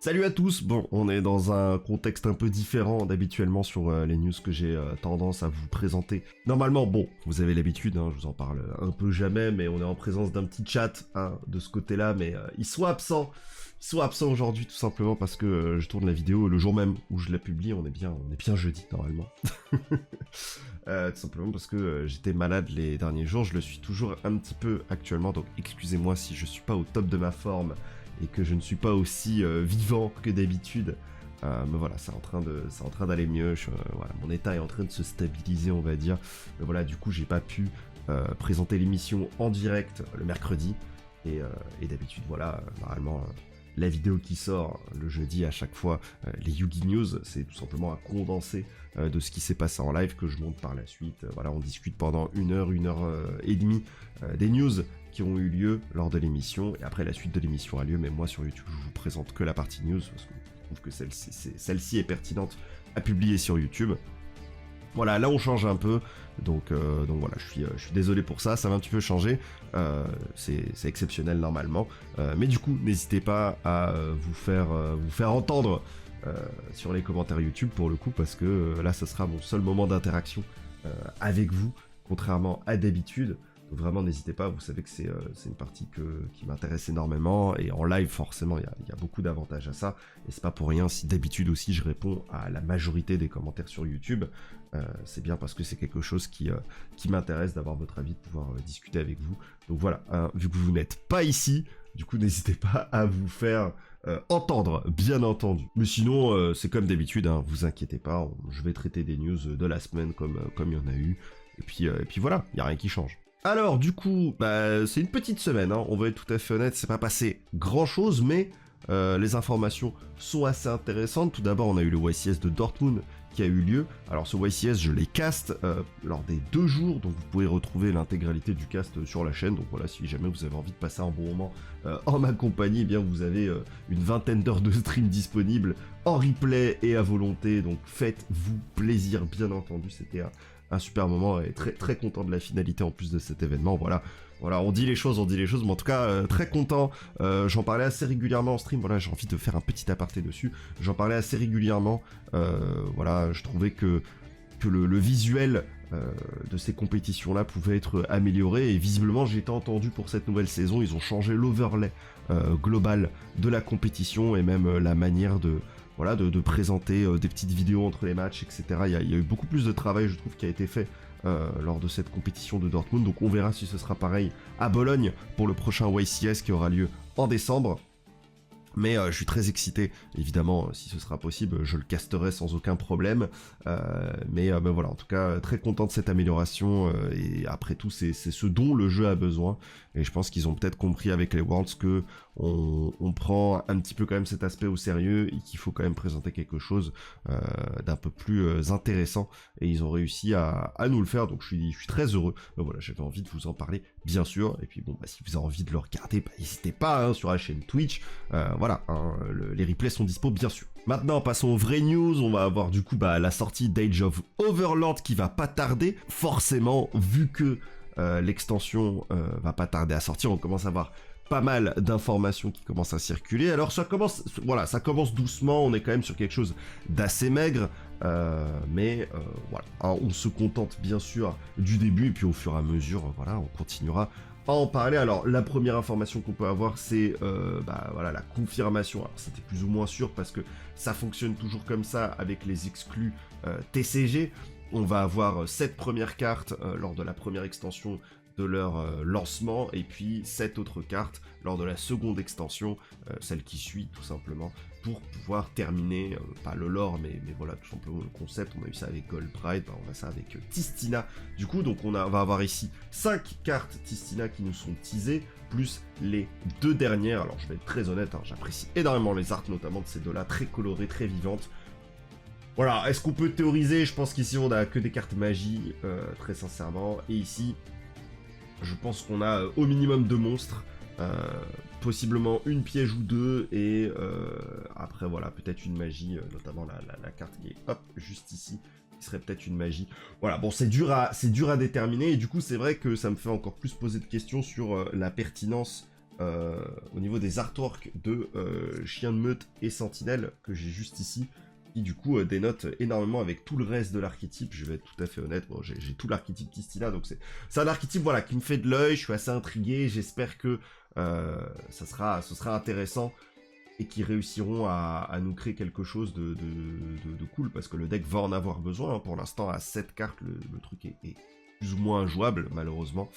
Salut à tous. Bon, on est dans un contexte un peu différent d'habituellement sur les news que j'ai tendance à vous présenter. Normalement, bon, vous avez l'habitude, hein, je vous en parle un peu jamais, mais on est en présence d'un petit chat hein, de ce côté-là, mais ils sont absents. Ils sont absents aujourd'hui tout simplement parce que je tourne la vidéo le jour même où je la publie. On est bien jeudi normalement. Tout simplement parce que j'étais malade les derniers jours. Je le suis toujours un petit peu actuellement, donc excusez-moi si je suis pas au top de ma forme et que je ne suis pas aussi vivant que d'habitude. Mais voilà, c'est en train d'aller mieux. Voilà, mon état est en train de se stabiliser, on va dire. Mais voilà, du coup, j'ai pas pu présenter l'émission en direct le mercredi. Et d'habitude, voilà, normalement, la vidéo qui sort le jeudi à chaque fois, les Yugi News, c'est tout simplement un condensé de ce qui s'est passé en live que je monte par la suite. Voilà, on discute pendant une heure et demie des news qui ont eu lieu lors de l'émission, et après la suite de l'émission a lieu, mais moi sur YouTube je vous présente que la partie news, parce que je trouve que celle-ci est pertinente à publier sur YouTube. Voilà, là on change un peu, donc voilà, je suis désolé pour ça, ça va un petit peu changer, c'est exceptionnel normalement, mais du coup n'hésitez pas à vous faire entendre sur les commentaires YouTube pour le coup, parce que là ce sera mon seul moment d'interaction avec vous, contrairement à d'habitude. Donc vraiment n'hésitez pas, vous savez que c'est une partie qui m'intéresse énormément, et en live forcément il y a beaucoup d'avantages à ça, et c'est pas pour rien si d'habitude aussi je réponds à la majorité des commentaires sur YouTube, c'est bien parce que c'est quelque chose qui m'intéresse d'avoir votre avis, de pouvoir discuter avec vous. Donc voilà, hein, vu que vous n'êtes pas ici, du coup n'hésitez pas à vous faire entendre, bien entendu. Mais sinon c'est comme d'habitude, hein, vous inquiétez pas, je vais traiter des news de la semaine comme il y en a eu, et puis voilà, il n'y a rien qui change. Alors du coup, c'est une petite semaine, hein, on va être tout à fait honnête, c'est pas passé grand chose, mais les informations sont assez intéressantes. Tout d'abord, on a eu le YCS de Dortmund qui a eu lieu. Alors ce YCS, je l'ai cast lors des 2 jours, donc vous pouvez retrouver l'intégralité du cast sur la chaîne. Donc voilà, si jamais vous avez envie de passer un bon moment en ma compagnie, eh bien vous avez une vingtaine d'heures de stream disponibles en replay et à volonté, donc faites-vous plaisir, bien entendu. C'était un super moment, et très très content de la finalité en plus de cet événement. Voilà, on dit les choses, mais en tout cas très content. J'en parlais assez régulièrement en stream. Voilà, j'ai envie de faire un petit aparté dessus. J'en parlais assez régulièrement. Voilà, je trouvais que le visuel de ces compétitions-là pouvait être amélioré, et visiblement j'ai été entendu pour cette nouvelle saison. Ils ont changé l'overlay global de la compétition, et même la manière de présenter des petites vidéos entre les matchs, etc. Il y a eu beaucoup plus de travail, je trouve, qui a été fait lors de cette compétition de Dortmund. Donc on verra si ce sera pareil à Bologne pour le prochain YCS qui aura lieu en décembre. Mais je suis très excité, évidemment, si ce sera possible, je le casterai sans aucun problème. Mais voilà, en tout cas, très content de cette amélioration. Et après tout, c'est ce dont le jeu a besoin. Et je pense qu'ils ont peut-être compris avec les Worlds que on prend un petit peu quand même cet aspect au sérieux, et qu'il faut quand même présenter quelque chose d'un peu plus intéressant. Et ils ont réussi à nous le faire, donc je suis très heureux. Voilà, j'avais envie de vous en parler, bien sûr. Et puis bon, si vous avez envie de le regarder, n'hésitez pas hein, sur la chaîne Twitch. Voilà, hein, les replays sont dispo, bien sûr. Maintenant, passons aux vraies news. On va avoir du coup la sortie d'Age of Overlord qui va pas tarder. Forcément, vu que l'extension va pas tarder à sortir, on commence à avoir pas mal d'informations qui commencent à circuler. Alors ça commence doucement, on est quand même sur quelque chose d'assez maigre, mais voilà, alors, on se contente bien sûr du début, et puis au fur et à mesure, voilà, on continuera à en parler. Alors la première information qu'on peut avoir, c'est voilà, la confirmation. Alors c'était plus ou moins sûr parce que ça fonctionne toujours comme ça avec les exclus TCG. On va avoir 7 premières cartes lors de la première extension de leur lancement, et puis 7 autres cartes lors de la seconde extension, celle qui suit tout simplement, pour pouvoir terminer, pas le lore, mais voilà tout simplement le concept. On a eu ça avec Goldpride, on a ça avec Tistina, du coup, donc on va avoir ici 5 cartes Tistina qui nous sont teasées, plus les 2 dernières. Alors je vais être très honnête, hein, j'apprécie énormément les arts, notamment de ces 2 là, très colorées, très vivantes. Voilà, est-ce qu'on peut théoriser? Je pense qu'ici on a que des cartes magie, très sincèrement, et ici je pense qu'on a au minimum 2 monstres, possiblement une piège ou 2, et après voilà, peut-être une magie, notamment la carte qui est hop, juste ici, qui serait peut-être une magie. Voilà, bon, c'est dur à déterminer, et du coup c'est vrai que ça me fait encore plus poser de questions sur la pertinence au niveau des artworks de Chien de Meute et Sentinelle, que j'ai juste ici, qui du coup dénote énormément avec tout le reste de l'archétype. Je vais être tout à fait honnête, bon, j'ai tout l'archétype Tistina, donc c'est un archétype voilà, qui me fait de l'œil, je suis assez intrigué, j'espère que ce sera intéressant et qu'ils réussiront à nous créer quelque chose de cool, parce que le deck va en avoir besoin, hein. Pour l'instant, à 7 cartes, le truc est plus ou moins injouable, malheureusement.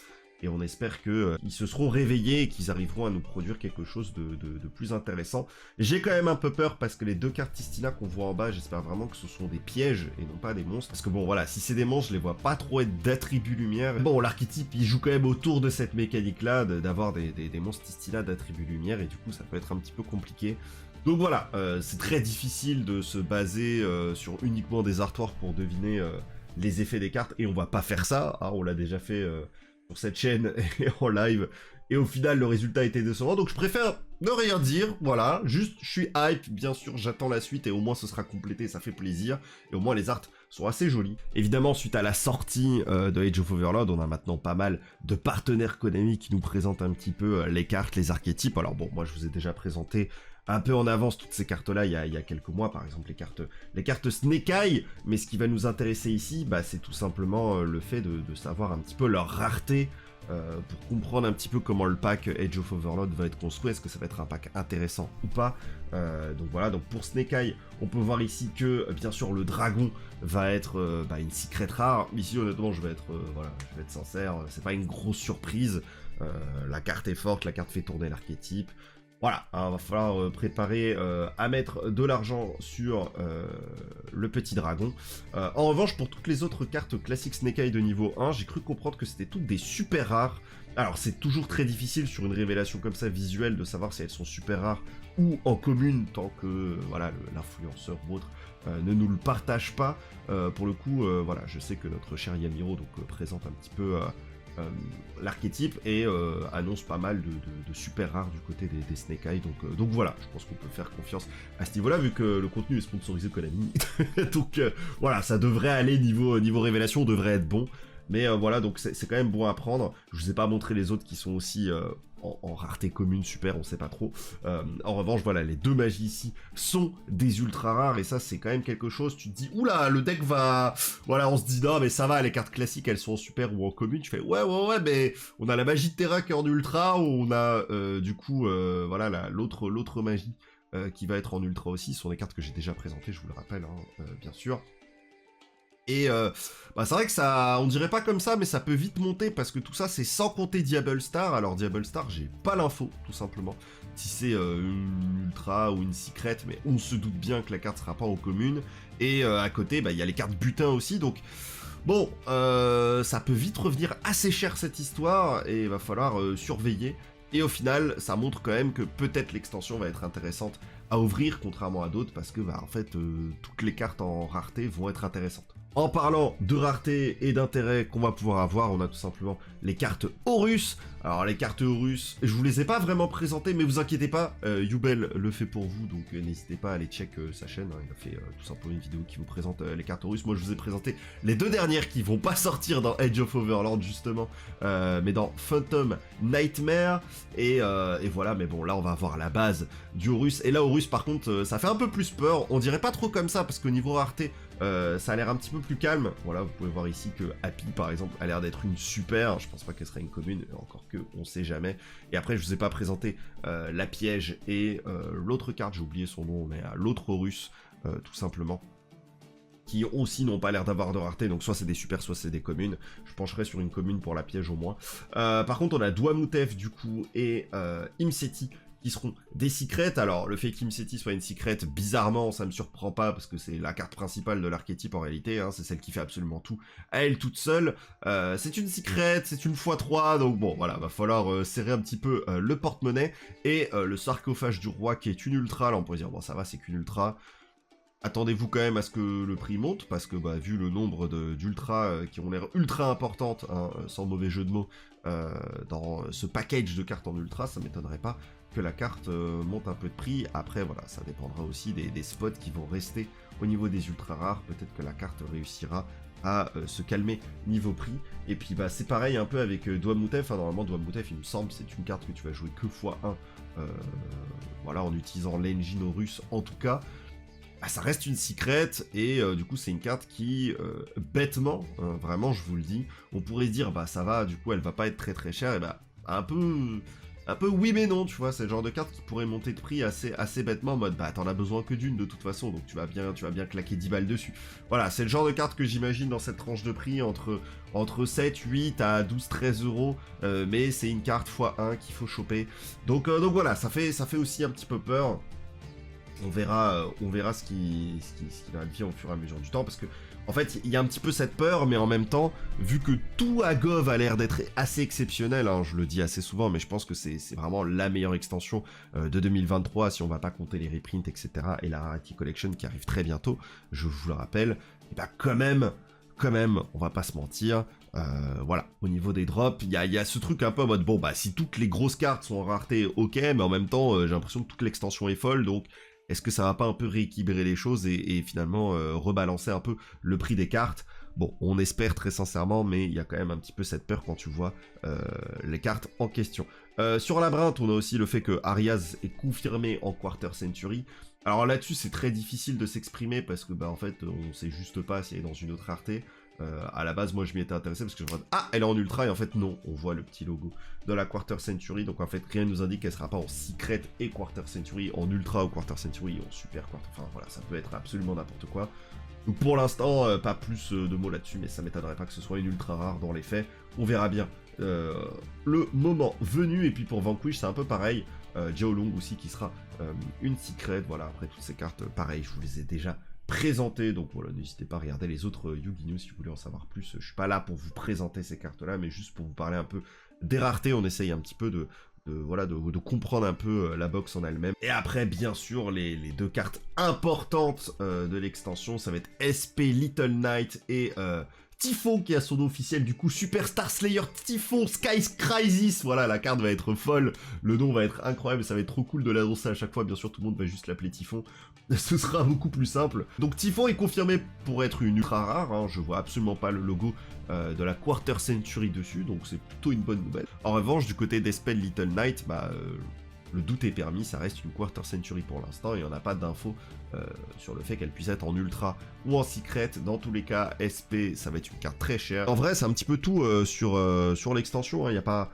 Et on espère qu'ils se seront réveillés et qu'ils arriveront à nous produire quelque chose de plus intéressant. J'ai quand même un peu peur parce que les 2 cartes Tistina qu'on voit en bas, j'espère vraiment que ce sont des pièges et non pas des monstres. Parce que bon, voilà, si c'est des monstres, je les vois pas trop être d'attribut lumière. Bon, l'archétype, il joue quand même autour de cette mécanique-là, d'avoir des monstres Tistina d'attribut lumière, et du coup, ça peut être un petit peu compliqué. Donc voilà, c'est très difficile de se baser sur uniquement des artworks pour deviner les effets des cartes, et on va pas faire ça, hein, on l'a déjà fait sur cette chaîne et en live, et au final le résultat était décevant, donc je préfère ne rien dire, voilà, juste je suis hype, bien sûr j'attends la suite, et au moins ce sera complété, ça fait plaisir, et au moins les arts sont assez jolis. Évidemment, suite à la sortie de Age of Overlord, on a maintenant pas mal de partenaires Konami qui nous présentent un petit peu les cartes, les archétypes. Alors bon, moi je vous ai déjà présenté un peu en avance toutes ces cartes-là il y a quelques mois, par exemple les cartes Snake Eye, mais ce qui va nous intéresser ici, bah, c'est tout simplement le fait de savoir un petit peu leur rareté, pour comprendre un petit peu comment le pack Age of Overlord va être construit. Est-ce que ça va être un pack intéressant ou pas? Donc voilà, donc pour Snake Eye, on peut voir ici que, bien sûr, le dragon va être une secret rare. Ici, honnêtement, je vais être sincère, c'est pas une grosse surprise. La carte est forte, la carte fait tourner l'archétype. Voilà, va falloir préparer à mettre de l'argent sur le petit dragon. En revanche, pour toutes les autres cartes classiques Snake Eye de niveau 1, j'ai cru comprendre que c'était toutes des super rares. Alors c'est toujours très difficile sur une révélation comme ça visuelle de savoir si elles sont super rares ou en commune, tant que voilà, l'influenceur ou autre ne nous le partage pas. Pour le coup, voilà, je sais que notre cher Yamiro présente un petit peu l'archétype et annonce pas mal de super rares du côté des Snake Eye, donc voilà, je pense qu'on peut faire confiance à ce niveau là vu que le contenu est sponsorisé Konami. Donc voilà, ça devrait aller, niveau révélation, on devrait être bon, mais voilà, donc c'est quand même bon à prendre. Je vous ai pas montré les autres qui sont aussi en rareté commune super, on sait pas trop. En revanche, voilà, les 2 magies ici sont des ultra rares, et ça c'est quand même quelque chose. Tu te dis, oula, le deck va... Voilà, on se dit, non mais ça va, les cartes classiques elles sont en super ou en commune. Tu fais, ouais, mais on a la magie de terrain qui est en ultra, ou on a du coup, voilà, l'autre magie qui va être en ultra aussi. Ce sont des cartes que j'ai déjà présentées, je vous le rappelle, hein, bien sûr. Et c'est vrai que ça, on dirait pas comme ça, mais ça peut vite monter, parce que tout ça c'est sans compter Diable Star. Alors Diable Star, j'ai pas l'info, tout simplement, si c'est une ultra ou une secret, mais on se doute bien que la carte sera pas en commune. Et à côté, il y a les cartes butin aussi, donc bon, ça peut vite revenir assez cher cette histoire, et il va falloir surveiller. Et au final, ça montre quand même que peut-être l'extension va être intéressante à ouvrir, contrairement à d'autres, parce que en fait, toutes les cartes en rareté vont être intéressantes. En parlant de rareté et d'intérêt qu'on va pouvoir avoir, on a tout simplement les cartes Horus. Alors les cartes Horus, je vous les ai pas vraiment présentées, mais vous inquiétez pas, Yubel le fait pour vous, donc n'hésitez pas à aller check sa chaîne, hein. Il a fait tout simplement une vidéo qui vous présente les cartes Horus. Moi je vous ai présenté les 2 dernières qui vont pas sortir dans Age of Overlord justement, mais dans Phantom Nightmare, et voilà. Mais bon, là on va avoir la base du Horus, et là Horus par contre ça fait un peu plus peur. On dirait pas trop comme ça, parce qu'au niveau rareté, ça a l'air un petit peu plus calme. Voilà, vous pouvez voir ici que Happy par exemple a l'air d'être une super. Je pense pas qu'elle sera une commune, encore que on sait jamais. Et après je vous ai pas présenté la piège et l'autre carte, j'ai oublié son nom, mais l'autre Horus tout simplement, qui aussi n'ont pas l'air d'avoir de rareté. Donc soit c'est des super, soit c'est des communes. Je pencherai sur une commune pour la piège au moins. Par contre on a Dwamutef du coup et Imseti qui seront des secrets. Alors le fait qu'Imseti soit une secret, bizarrement ça me surprend pas, parce que c'est la carte principale de l'archétype en réalité, hein, c'est celle qui fait absolument tout à elle toute seule. C'est une secret, c'est une x3, donc bon voilà, va falloir serrer un petit peu le porte-monnaie. Et le sarcophage du roi qui est une ultra, là on pourrait dire bon ça va, c'est qu'une ultra. Attendez-vous quand même à ce que le prix monte, parce que vu le nombre d'ultras qui ont l'air ultra importantes, hein, sans mauvais jeu de mots, dans ce package de cartes en ultra, ça m'étonnerait pas que la carte monte un peu de prix. Après voilà, ça dépendra aussi des spots qui vont rester au niveau des ultra rares. Peut-être que la carte réussira à se calmer niveau prix. Et puis bah c'est pareil un peu avec Douamoutev, hein. Normalement Douamoutev il me semble c'est une carte que tu vas jouer que x1, voilà, en utilisant l'engine russe en tout cas. Bah, ça reste une secret, et du coup c'est une carte qui, bêtement, vraiment je vous le dis, on pourrait se dire bah ça va, du coup elle va pas être très très chère, et bah un peu oui mais non, tu vois, c'est le genre de carte qui pourrait monter de prix assez bêtement, en mode bah t'en as besoin que d'une de toute façon, donc tu vas bien claquer 10 balles dessus. Voilà, c'est le genre de carte que j'imagine dans cette tranche de prix, entre 7, 8 à 12, 13 euros, mais c'est une carte x1 qu'il faut choper. Donc voilà, ça fait aussi un petit peu peur. On verra ce qui va arriver au fur et à mesure du temps, parce que en fait il y a un petit peu cette peur, mais en même temps, vu que tout à Gov a l'air d'être assez exceptionnel, hein, je le dis assez souvent, mais je pense que c'est vraiment la meilleure extension de 2023, si on va pas compter les reprints, etc., et la Rarity Collection qui arrive très bientôt, je vous le rappelle, et bah quand même, on va pas se mentir, voilà, au niveau des drops, il y a ce truc un peu en mode, bon bah si toutes les grosses cartes sont en rareté, ok, mais en même temps, j'ai l'impression que toute l'extension est folle, donc est-ce que ça va pas un peu rééquilibrer les choses et finalement rebalancer un peu le prix des cartes? Bon, on espère très sincèrement, mais il y a quand même un petit peu cette peur quand tu vois les cartes en question. Sur Labyrinthe, on a aussi le fait que Ariaz est confirmé en Quarter Century. Alors là-dessus, c'est très difficile de s'exprimer parce que bah en fait, on sait juste pas si elle est dans une autre rareté. À la base, moi je m'y étais intéressé parce que je me dis ah, elle est en ultra, et en fait non, on voit le petit logo de la Quarter Century, donc en fait rien ne nous indique qu'elle sera pas en Secret et Quarter Century, en ultra ou Quarter Century, en super quarter, enfin voilà, ça peut être absolument n'importe quoi. Donc pour l'instant, pas plus de mots là-dessus, mais ça m'étonnerait pas que ce soit une ultra rare dans les faits, on verra bien le moment venu. Et puis pour Vanquish, c'est un peu pareil, Jiaolong aussi qui sera une Secret, voilà, après toutes ces cartes, pareil, je vous les ai déjà présenté, donc voilà, n'hésitez pas à regarder les autres Yugi News si vous voulez en savoir plus. Je suis pas là pour vous présenter ces cartes là, mais juste pour vous parler un peu des raretés. On essaye un petit peu de comprendre un peu la box en elle-même. Et après, bien sûr, les deux cartes importantes de l'extension, ça va être SP Little Knight et Typhon, qui a son nom officiel, du coup, Superstar Slayer Typhon Sky Crisis. Voilà, la carte va être folle, le nom va être incroyable, ça va être trop cool de l'annoncer à chaque fois. Bien sûr, tout le monde va juste l'appeler Typhon, ce sera beaucoup plus simple. Donc Typhon est confirmé pour être une ultra rare, hein. Je vois absolument pas le logo de la Quarter Century dessus, donc c'est plutôt une bonne nouvelle. En revanche, du côté d'Espel Little Knight, le doute est permis, ça reste une Quarter Century pour l'instant, et on n'a pas d'infos sur le fait qu'elle puisse être en ultra ou en secret. Dans tous les cas, SP, ça va être une carte très chère. En vrai, c'est un petit peu tout sur l'extension, hein. Il n'y a pas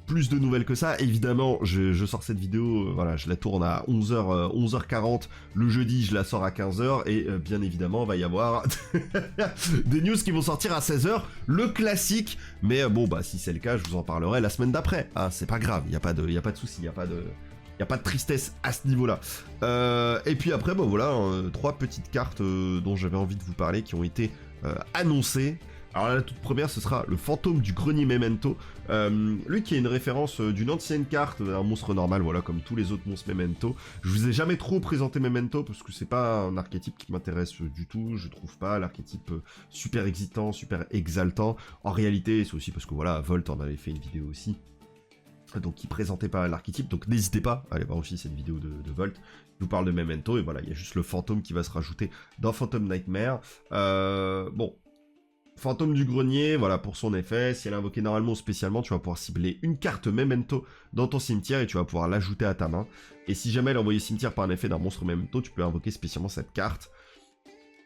plus de nouvelles que ça. Évidemment, je sors cette vidéo, voilà, je la tourne à 11h40, le jeudi je la sors à 15h, et bien évidemment il va y avoir des news qui vont sortir à 16h, le classique, mais bon bah si c'est le cas, je vous en parlerai la semaine d'après, hein, c'est pas grave, il n'y a pas de souci, il n'y a pas de tristesse à ce niveau-là. Et puis après, bah voilà, 3 petites cartes dont j'avais envie de vous parler qui ont été annoncées. Alors la toute première, ce sera le fantôme du grenier Memento. Lui qui est une référence d'une ancienne carte, un monstre normal, voilà, comme tous les autres monstres Memento. Je vous ai jamais trop présenté Memento parce que c'est pas un archétype qui m'intéresse du tout. Je trouve pas l'archétype super excitant, super exaltant. En réalité, c'est aussi parce que voilà, Volt en avait fait une vidéo aussi, donc qui présentait pas l'archétype, donc n'hésitez pas à aller voir aussi cette vidéo de Volt. Je vous parle de Memento, et voilà, il y a juste le fantôme qui va se rajouter dans Phantom Nightmare. Bon, fantôme du grenier, voilà pour son effet, si elle est invoquée normalement ou spécialement, tu vas pouvoir cibler une carte Memento dans ton cimetière et tu vas pouvoir l'ajouter à ta main. Et si jamais elle est envoyée cimetière par un effet d'un monstre Memento, tu peux invoquer spécialement cette carte.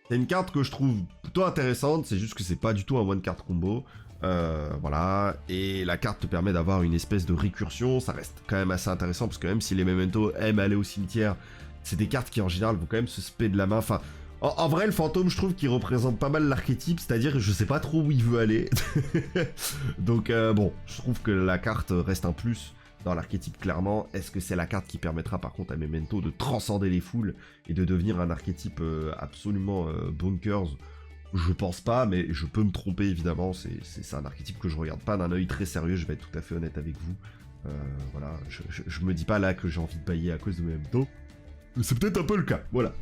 C'est une carte que je trouve plutôt intéressante, c'est juste que c'est pas du tout un one card combo. Voilà, et la carte te permet d'avoir une espèce de récursion, ça reste quand même assez intéressant parce que même si les Memento aiment aller au cimetière, c'est des cartes qui en général vont quand même se spé de la main, enfin... En vrai, le fantôme, je trouve qu'il représente pas mal l'archétype, c'est-à-dire je sais pas trop où il veut aller. Donc bon, je trouve que la carte reste un plus dans l'archétype clairement. Est-ce que c'est la carte qui permettra par contre à Memento de transcender les foules et de devenir un archétype absolument bonkers? Je pense pas, mais je peux me tromper évidemment, c'est un archétype que je regarde pas d'un œil très sérieux, je vais être tout à fait honnête avec vous. Voilà, je me dis pas là que j'ai envie de bailler à cause de Memento. C'est peut-être un peu le cas, voilà.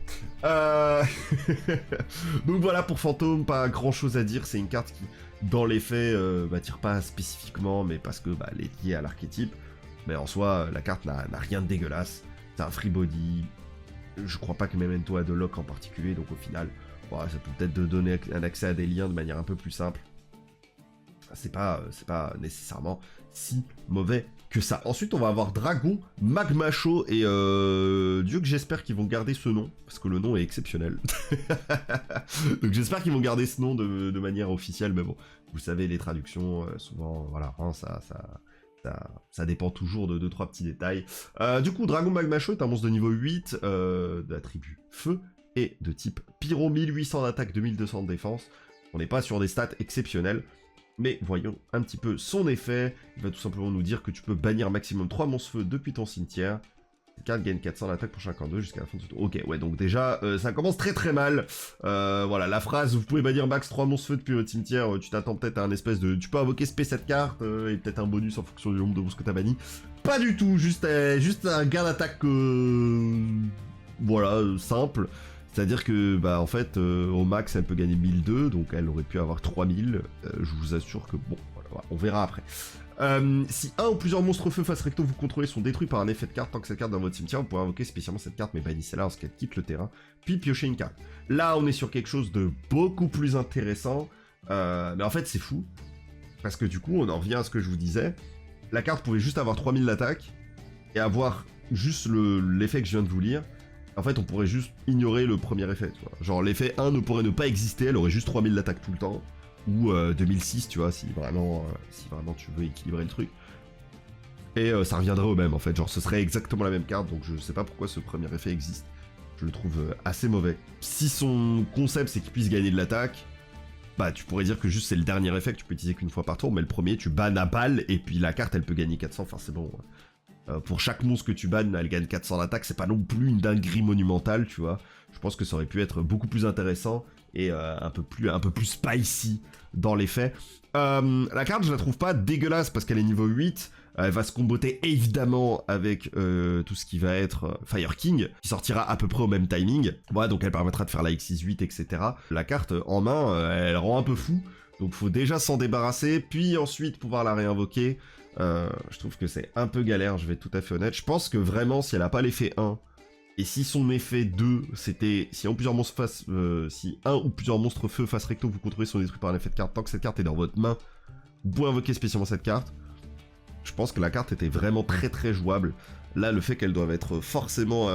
Donc voilà, pour Fantôme, pas grand chose à dire, c'est une carte qui, dans les faits, m'attire pas spécifiquement, mais parce que elle est liée à l'archétype. Mais en soi, la carte n'a rien de dégueulasse, c'est un free body, je crois pas que Memento a de lock en particulier, donc au final, Bon, ça peut peut-être te donner un accès à des liens de manière un peu plus simple. C'est pas nécessairement si mauvais que ça. Ensuite, on va avoir Dragon, Magma Show et Dieu que j'espère qu'ils vont garder ce nom, parce que le nom est exceptionnel. Donc j'espère qu'ils vont garder ce nom de manière officielle, mais bon, vous savez, les traductions, souvent, voilà, hein, ça dépend toujours de 2-3 petits détails. Du coup, Dragon Magma Show est un monstre de niveau 8, d'attribut feu, et de type Pyro, 1800 d'attaque, 2200 de défense. On n'est pas sur des stats exceptionnelles. Mais voyons un petit peu son effet. Il va tout simplement nous dire que tu peux bannir maximum 3 monstres feu depuis ton cimetière. Cette carte gagne 400 d'attaque pour chacun d'eux jusqu'à la fin de ce tour. Ok, ouais, donc déjà, ça commence très très mal. Voilà, la phrase, vous pouvez bannir max 3 monstres feu depuis votre cimetière, tu t'attends peut-être à un espèce de... Tu peux invoquer spé cette carte, et peut-être un bonus en fonction du nombre de monstres que t'as banni. Pas du tout, juste un gain d'attaque, voilà, simple. C'est-à-dire que, bah, en fait, au max, elle peut gagner 1002, donc elle aurait pu avoir 3000. Je vous assure que, bon, voilà, on verra après. Si un ou plusieurs monstres feu face recto vous contrôlez sont détruits par un effet de carte, tant que cette carte est dans votre cimetière, vous pouvez invoquer spécialement cette carte, mais bannissez-la lorsqu'elle quitte le terrain, puis piocher une carte. Là, on est sur quelque chose de beaucoup plus intéressant, mais en fait, c'est fou, parce que du coup, on en revient à ce que je vous disais. La carte pouvait juste avoir 3000 d'attaque, et avoir juste l'effet que je viens de vous lire. En fait, on pourrait juste ignorer le premier effet, tu vois. Genre, l'effet 1 ne pourrait ne pas exister, elle aurait juste 3000 d'attaque tout le temps. Ou 2006, tu vois, si vraiment tu veux équilibrer le truc. Et ça reviendrait au même, en fait. Genre, ce serait exactement la même carte, donc je sais pas pourquoi ce premier effet existe. Je le trouve assez mauvais. Si son concept, c'est qu'il puisse gagner de l'attaque, bah, tu pourrais dire que juste c'est le dernier effet que tu peux utiliser qu'une fois par tour, mais le premier, tu bannes à balle, et puis la carte, elle peut gagner 400, enfin, c'est bon. Pour chaque monstre que tu bannes, elle gagne 400 d'attaque, c'est pas non plus une dinguerie monumentale, tu vois. Je pense que ça aurait pu être beaucoup plus intéressant et un peu plus spicy dans les faits. La carte, je la trouve pas dégueulasse parce qu'elle est niveau 8. Elle va se comboter évidemment avec tout ce qui va être Fire King, qui sortira à peu près au même timing. Voilà, donc elle permettra de faire la X68, etc. La carte en main, elle rend un peu fou. Donc faut déjà s'en débarrasser, puis ensuite pouvoir la réinvoquer. Je trouve que c'est un peu galère, je vais être tout à fait honnête. Je pense que vraiment, si elle a pas l'effet 1, et si son effet 2, c'était... Si un ou plusieurs monstres feu face recto vous contrôlez sont détruits par un effet de carte, tant que cette carte est dans votre main, vous pouvez invoquer spécialement cette carte. Je pense que la carte était vraiment très très jouable. Là, le fait qu'elle doive être forcément...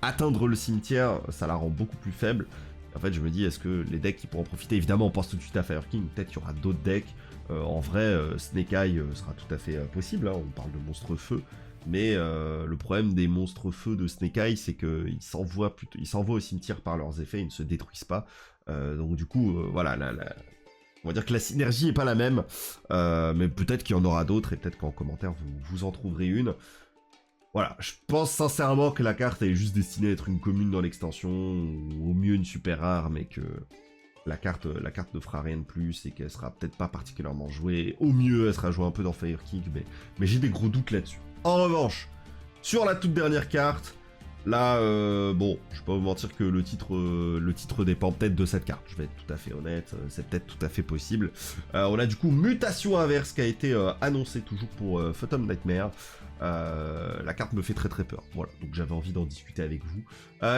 atteindre le cimetière, ça la rend beaucoup plus faible. En fait, je me dis, est-ce que les decks qui pourront en profiter? Évidemment, on pense tout de suite à Fire King, peut-être qu'il y aura d'autres decks. En vrai, Snake Eye sera tout à fait possible, hein, on parle de monstres feu, mais le problème des monstres feu de Snake Eye, c'est qu'ils s'envoient au cimetière par leurs effets, ils ne se détruisent pas. Donc du coup, voilà, on va dire que la synergie n'est pas la même, mais peut-être qu'il y en aura d'autres, et peut-être qu'en commentaire, vous en trouverez une. Voilà, je pense sincèrement que la carte est juste destinée à être une commune dans l'extension, ou au mieux une super rare, mais que la carte ne fera rien de plus et qu'elle sera peut-être pas particulièrement jouée. Au mieux, elle sera jouée un peu dans Fire King, mais j'ai des gros doutes là-dessus. En revanche, sur la toute dernière carte, là, bon, je vais pas vous mentir que le titre dépend peut-être de cette carte. Je vais être tout à fait honnête, c'est peut-être tout à fait possible. On a du coup Mutation Inverse qui a été annoncée toujours pour Phantom Nightmare. La carte me fait très très peur, voilà, donc j'avais envie d'en discuter avec vous.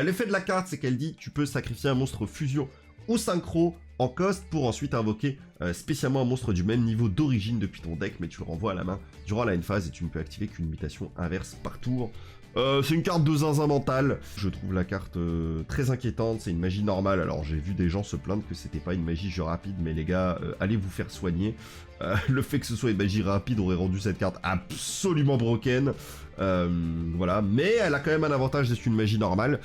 L'effet de la carte, c'est qu'elle dit tu peux sacrifier un monstre fusion ou synchro en cost pour ensuite invoquer spécialement un monstre du même niveau d'origine depuis ton deck, mais tu le renvoies à la main durant la end phase et tu ne peux activer qu'une mutation inverse par tour. C'est une carte de zinzin mental. Je trouve la carte très inquiétante, c'est une magie normale. Alors j'ai vu des gens se plaindre que c'était pas une magie jeu rapide, mais les gars, allez vous faire soigner. Le fait que ce soit une magie rapide aurait rendu cette carte absolument broken. Voilà, mais elle a quand même un avantage d'être une magie normale,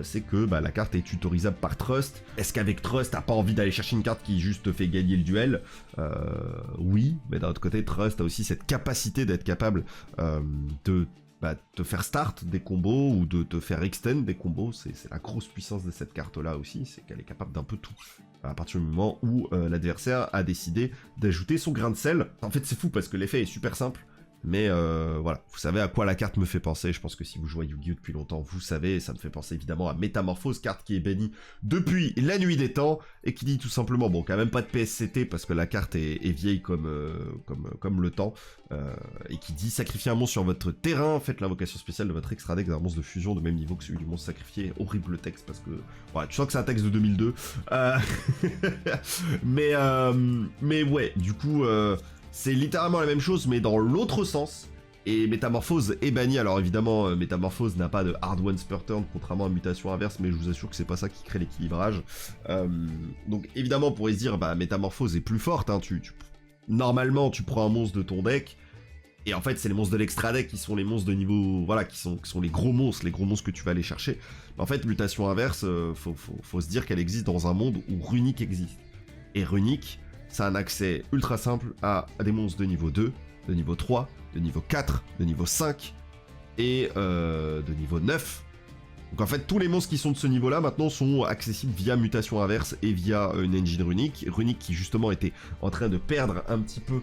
c'est que bah, la carte est tutorisable par Trust. Est-ce qu'avec Trust, t'as pas envie d'aller chercher une carte qui juste te fait gagner le duel? Oui, mais d'un autre côté, Trust a aussi cette capacité d'être capable de te faire start des combos ou de te faire extend des combos. C'est la grosse puissance de cette carte-là aussi, c'est qu'elle est capable d'un peu tout. À partir du moment où l'adversaire a décidé d'ajouter son grain de sel. En fait, c'est fou parce que l'effet est super simple. Mais voilà, vous savez à quoi la carte me fait penser. Je pense que si vous jouez à Yu-Gi-Oh depuis longtemps, vous savez, ça me fait penser évidemment à Métamorphose, carte qui est bannie depuis la nuit des temps, et qui dit tout simplement, bon, quand même pas de PSCT, parce que la carte est vieille comme le temps, et qui dit sacrifier un monstre sur votre terrain, faites l'invocation spéciale de votre extra deck d'un monstre de fusion de même niveau que celui du monstre sacrifié. Horrible texte, parce que, voilà, tu sens que c'est un texte de 2002. Mais ouais, du coup... c'est littéralement la même chose, mais dans l'autre sens. Et Métamorphose est banni. Alors évidemment, Métamorphose n'a pas de hard once per turn, contrairement à Mutation Inverse, mais je vous assure que c'est pas ça qui crée l'équilibrage. Donc évidemment, on pourrait se dire, bah Métamorphose est plus forte. Hein, normalement, tu prends un monstre de ton deck, et en fait, c'est les monstres de l'extra deck qui sont les monstres de niveau... Voilà, qui sont les gros monstres que tu vas aller chercher. Mais en fait, Mutation Inverse, faut se dire qu'elle existe dans un monde où Runic existe. Et Runic... ça a un accès ultra simple à des monstres de niveau 2, de niveau 3, de niveau 4, de niveau 5 et de niveau 9. Donc en fait, tous les monstres qui sont de ce niveau-là, maintenant, sont accessibles via Mutation Inverse et via une engine Runic. Runic qui, justement, était en train de perdre un petit peu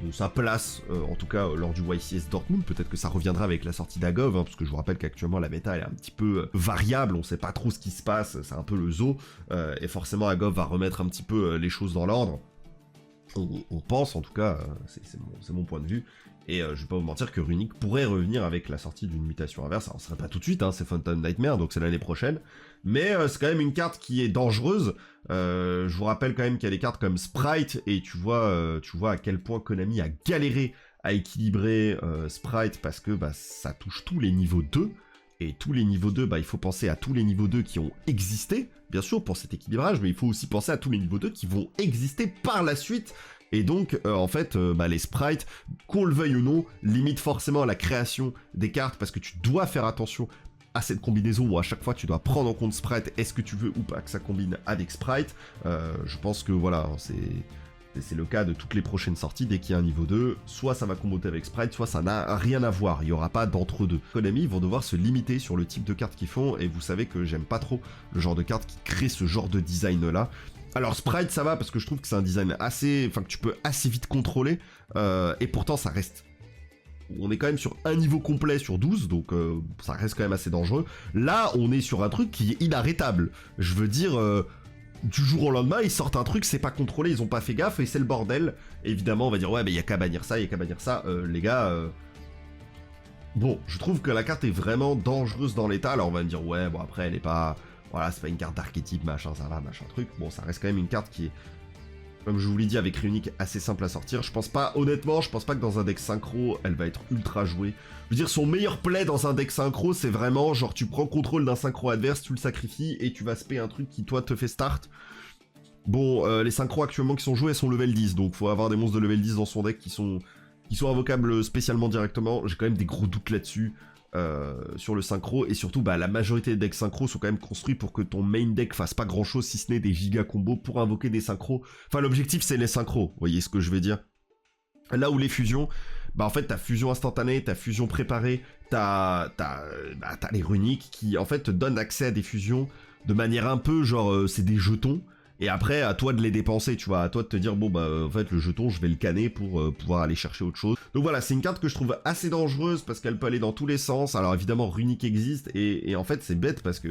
de sa place, en tout cas lors du YCS Dortmund. Peut-être que ça reviendra avec la sortie d'Agov, hein, parce que je vous rappelle qu'actuellement la méta elle est un petit peu variable, on sait pas trop ce qui se passe, c'est un peu le zoo, et forcément Agov va remettre un petit peu les choses dans l'ordre. On pense en tout cas, c'est mon point de vue, et je vais pas vous mentir que Runic pourrait revenir avec la sortie d'une mutation inverse. Alors ce serait pas tout de suite, hein, c'est Phantom Nightmare, donc c'est l'année prochaine, mais c'est quand même une carte qui est dangereuse. Je vous rappelle quand même qu'il y a des cartes comme Sprite, et tu vois à quel point Konami a galéré à équilibrer Sprite, parce que bah, ça touche tous les niveaux 2, et tous les niveaux 2, bah, il faut penser à tous les niveaux 2 qui ont existé, bien sûr, pour cet équilibrage, mais il faut aussi penser à tous les niveaux 2 qui vont exister par la suite. Et donc, en fait, bah, les sprites, qu'on le veuille ou non, limitent forcément la création des cartes, parce que tu dois faire attention à cette combinaison où à chaque fois tu dois prendre en compte Sprite, est-ce que tu veux ou pas que ça combine avec Sprite. Je pense que voilà, c'est le cas de toutes les prochaines sorties. Dès qu'il y a un niveau 2, soit ça va comboter avec Sprite, soit ça n'a rien à voir, il n'y aura pas d'entre-deux. Konami vont devoir se limiter sur le type de cartes qu'ils font, et vous savez que j'aime pas trop le genre de cartes qui créent ce genre de design là. Alors Sprite ça va parce que je trouve que c'est un design assez, enfin que tu peux assez vite contrôler, et pourtant ça reste... On est quand même sur un niveau complet sur 12, donc ça reste quand même assez dangereux. Là, on est sur un truc qui est inarrêtable. Je veux dire, du jour au lendemain, ils sortent un truc, c'est pas contrôlé, ils ont pas fait gaffe, et c'est le bordel. Et évidemment, on va dire, ouais, mais y a qu'à bannir ça, les gars... Bon, je trouve que la carte est vraiment dangereuse dans l'état. Alors on va me dire, ouais, bon après, elle est pas... Voilà, c'est pas une carte d'archétype, machin, ça va, machin truc. Bon, ça reste quand même une carte qui est... Comme je vous l'ai dit, avec Runic, assez simple à sortir. Je pense pas, honnêtement, je pense pas que dans un deck synchro, elle va être ultra jouée. Je veux dire, son meilleur play dans un deck synchro, c'est vraiment, genre, tu prends contrôle d'un synchro adverse, tu le sacrifies, et tu vas spé un truc qui, toi, te fait start. Bon, les synchros actuellement qui sont joués, elles sont level 10, donc faut avoir des monstres de level 10 dans son deck qui sont invocables spécialement directement. J'ai quand même des gros doutes là-dessus. Sur le synchro, et surtout bah, la majorité des decks synchro sont quand même construits pour que ton main deck fasse pas grand chose si ce n'est des giga combos pour invoquer des synchros. Enfin l'objectif c'est les synchros, vous voyez ce que je veux dire. Là où les fusions, bah en fait t'as fusion instantanée, t'as fusion préparée, t'as les runiques qui en fait te donnent accès à des fusions de manière un peu genre c'est des jetons. Et après, à toi de les dépenser, tu vois, à toi de te dire, bon bah en fait le jeton je vais le canner pour pouvoir aller chercher autre chose. Donc voilà, c'est une carte que je trouve assez dangereuse parce qu'elle peut aller dans tous les sens. Alors évidemment Runic existe et en fait c'est bête parce que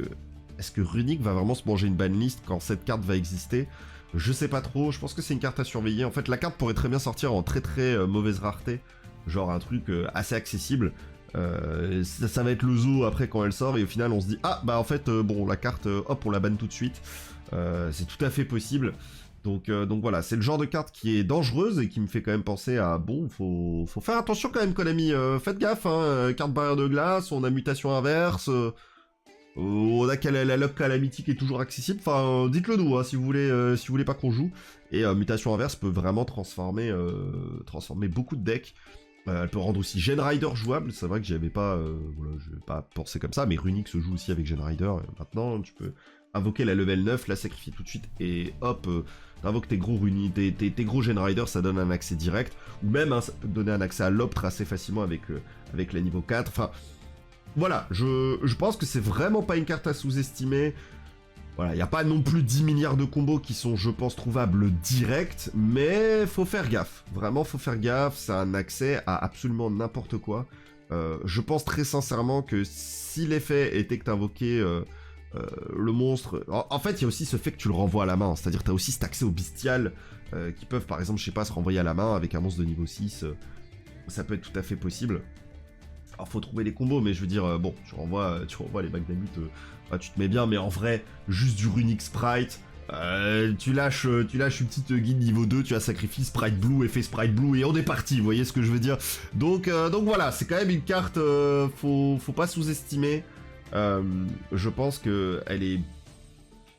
est-ce que Runic va vraiment se manger une banlist quand cette carte va exister? Je sais pas trop, je pense que c'est une carte à surveiller. En fait la carte pourrait très bien sortir en très très mauvaise rareté, genre un truc assez accessible. Ça va être le zoo après quand elle sort et au final on se dit ah bah en fait bon la carte hop on la banne tout de suite. C'est tout à fait possible. Donc voilà, c'est le genre de carte qui est dangereuse et qui me fait quand même penser à bon, faut faire attention quand même Konami, faites gaffe, hein, carte barrière de glace, on a mutation inverse, on a la lock calamity qui est toujours accessible, enfin dites-le nous hein, si vous voulez pas qu'on joue, et mutation inverse peut vraiment transformer beaucoup de decks. Elle peut rendre aussi Gen Rider jouable, c'est vrai que j'y avais pas, voilà, je vais pas pensé comme ça, mais Runic se joue aussi avec Gen Rider, maintenant tu peux invoquer la level 9, la sacrifier tout de suite, et hop, t'invoques tes gros tes gros Gen Rider, ça donne un accès direct, ou même hein, ça peut te donner un accès à l'Optre assez facilement avec la niveau 4, enfin, voilà, je pense que c'est vraiment pas une carte à sous-estimer. Voilà, il n'y a pas non plus 10 milliards de combos qui sont, je pense, trouvables direct, mais faut faire gaffe. Vraiment, faut faire gaffe, c'est un accès à absolument n'importe quoi. Je pense très sincèrement que si l'effet était que t'invoquais le monstre... En fait, il y a aussi ce fait que tu le renvoies à la main, c'est-à-dire que t'as aussi cet accès aux bestiales qui peuvent, par exemple, je sais pas, se renvoyer à la main avec un monstre de niveau 6. Ça peut être tout à fait possible. Alors faut trouver les combos, mais je veux dire, bon, tu renvoies les Magnamut, tu te mets bien, mais en vrai, juste du Runic Sprite, tu lâches une petite guide niveau 2, tu as sacrifié Sprite Blue, effet Sprite Blue, et on est parti, vous voyez ce que je veux dire. Donc voilà, c'est quand même une carte, faut pas sous-estimer. Je pense qu'elle est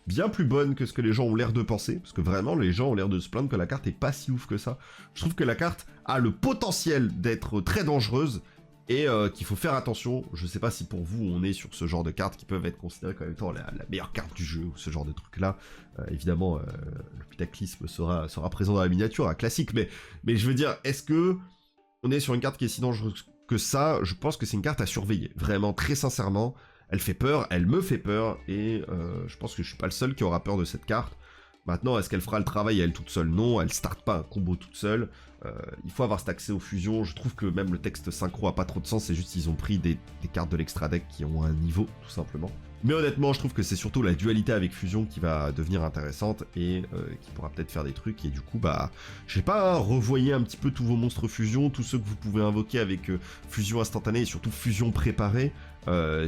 bien plus bonne que ce que les gens ont l'air de penser, parce que vraiment, les gens ont l'air de se plaindre que la carte est pas si ouf que ça. Je trouve que la carte a le potentiel d'être très dangereuse, et qu'il faut faire attention. Je sais pas si pour vous on est sur ce genre de cartes qui peuvent être considérées comme étant la meilleure carte du jeu, ou ce genre de truc là. Évidemment, le Putaclisme sera présent dans la miniature, un classique, mais je veux dire, est-ce que on est sur une carte qui est si dangereuse que ça? Je pense que c'est une carte à surveiller, vraiment, très sincèrement. Elle fait peur, elle me fait peur, et je pense que je suis pas le seul qui aura peur de cette carte. Maintenant, est-ce qu'elle fera le travail à elle toute seule? Non, elle starte pas un combo toute seule. Il faut avoir cet accès aux fusions. Je trouve que même le texte synchro a pas trop de sens, c'est juste qu'ils ont pris des cartes de l'extra deck qui ont un niveau, tout simplement. Mais honnêtement, je trouve que c'est surtout la dualité avec fusion qui va devenir intéressante et qui pourra peut-être faire des trucs. Et du coup, bah, je sais pas, hein, revoyez un petit peu tous vos monstres fusion, tous ceux que vous pouvez invoquer avec fusion instantanée et surtout fusion préparée.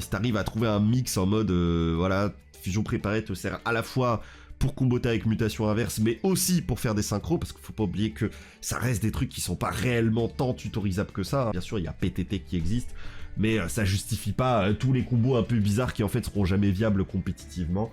Si t'arrives à trouver un mix en mode, voilà, fusion préparée te sert à la fois pour comboter avec mutation inverse, mais aussi pour faire des synchros, parce qu'il faut pas oublier que ça reste des trucs qui sont pas réellement tant tutorisables que ça. Bien sûr, il y a PTT qui existe, mais ça justifie pas tous les combos un peu bizarres qui en fait seront jamais viables compétitivement.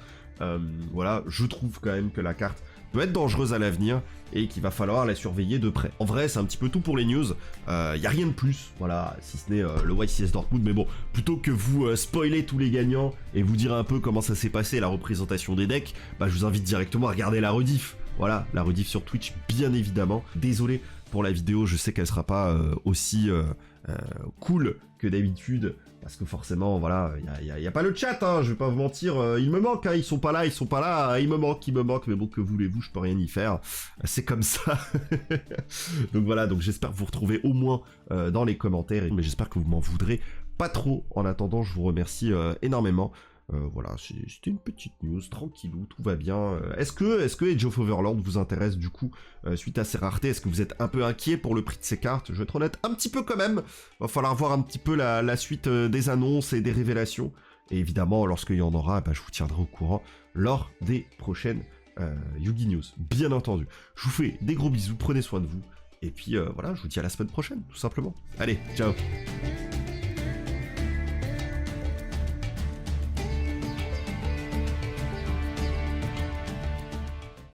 Voilà, je trouve quand même que la carte peut être dangereuse à l'avenir et qu'il va falloir la surveiller de près. En vrai, c'est un petit peu tout pour les news. Y a rien de plus, voilà, si ce n'est le YCS Dortmund. Mais bon, plutôt que vous spoiler tous les gagnants et vous dire un peu comment ça s'est passé la représentation des decks, bah je vous invite directement à regarder la rediff. Voilà, la rediff sur Twitch, bien évidemment. Désolé pour la vidéo, je sais qu'elle sera pas aussi cool que d'habitude. Parce que forcément, voilà, y a pas le chat, hein, je vais pas vous mentir, il me manque, hein, ils sont pas là, il me manque, mais bon, que voulez-vous, je peux rien y faire, c'est comme ça. Donc voilà, donc j'espère vous retrouver au moins dans les commentaires, mais j'espère que vous m'en voudrez pas trop. En attendant, je vous remercie énormément. Voilà, c'était une petite news, tranquillou, tout va bien. Est-ce que Age of Overlord vous intéresse du coup, suite à ces raretés? Est-ce que vous êtes un peu inquiet pour le prix de ces cartes? Je vais être honnête, un petit peu quand même. Va falloir voir un petit peu la suite des annonces et des révélations. Et évidemment, lorsqu'il y en aura, bah, je vous tiendrai au courant lors des prochaines Yugi News, bien entendu. Je vous fais des gros bisous, prenez soin de vous. Et puis voilà, je vous dis à la semaine prochaine, tout simplement. Allez, ciao!